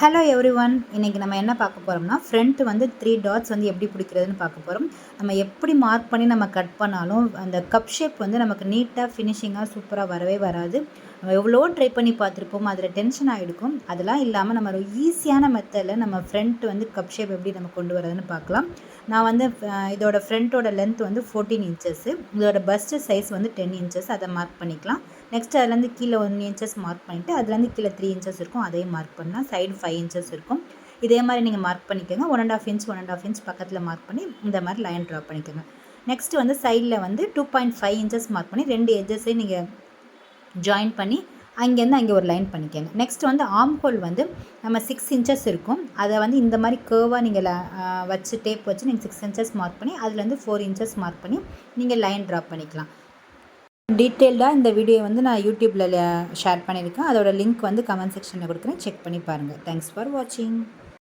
Hello every one. இன்றைக்கி நம்ம என்ன பார்க்க போகிறோம்னா, ஃப்ரண்ட் வந்து 3 டாட்ஸ் வந்து எப்படி பிடிக்கிறதுன்னு பார்க்க போகிறோம். நம்ம எப்படி மார்க் பண்ணி நம்ம கட் பண்ணாலும் அந்த கப் ஷேப் வந்து நமக்கு நீட்டாக ஃபினிஷிங்காக சூப்பராக வரவே வராது. நம்ம எவ்வளோ ட்ரை பண்ணி பார்த்துருப்போம், அதில் டென்ஷன் ஆகிடுக்கும். அதெல்லாம் இல்லாமல் நம்ம ஒரு ஈஸியான மெத்தடில் நம்ம ஃப்ரண்ட் வந்து கப் ஷேப் எப்படி நம்ம கொண்டு வரதுன்னு பார்க்கலாம். நான் வந்து இதோட ஃப்ரண்ட்டோட லென்த் வந்து 14 இன்ச்சஸ்ஸு, இதோட பஸ்ட்டு சைஸ் வந்து 10 இன்ச்சஸ். அதை மார்க் பண்ணிக்கலாம். நெக்ஸ்ட் அதுலேருந்து கீழே 1 இன்ச்சஸ் மார்க் பண்ணிவிட்டு அதுலேருந்து கீழே 3 இன்ச்சஸ் இருக்கும், அதையும் மார்க் பண்ணால் சைடு 5 இன்ச்சஸ் இருக்கும். இதே மாதிரி நீங்கள் மார்க் பண்ணிக்கோங்க. 1.5 இன்ச் 1.5 இன்ச் பக்கத்தில் மார்க் பண்ணி இந்த மாதிரி லைன் ட்ரா பண்ணிக்கோங்க. நெக்ஸ்ட் வந்து சைடில் வந்து 2.5 இன்ச்சஸ் மார்க் பண்ணி 2 எட்ஜஸையும் நீங்கள் ஜாயின் பண்ணி அங்கேருந்து அங்கே ஒரு லைன் பண்ணிக்கோங்க. நெக்ஸ்ட் வந்து ஆர்ம் ஹோல் வந்து நம்ம 6 இன்ச்சஸ் இருக்கும், அதை வந்து இந்த மாதிரி கேர்வாக நீங்கள் வச்சு டேப் வச்சு நீங்கள் 6 இன்ச்சஸ் மார்க் பண்ணி அதுலேருந்து 4 இன்ச்சஸ் மார்க் பண்ணி நீங்கள் லைன் ட்ரா பண்ணிக்கலாம். டீட்டெயில்டாக இந்த வீடியோ வந்து நான் யூடியூப்பில் ஷேர் பண்ணியிருக்கேன். அதோட லிங்க் வந்து கமெண்ட் செக்ஷனில் கொடுக்குறேன், செக் பண்ணி பாருங்கள். தேங்க்ஸ் ஃபார் வாட்சிங்.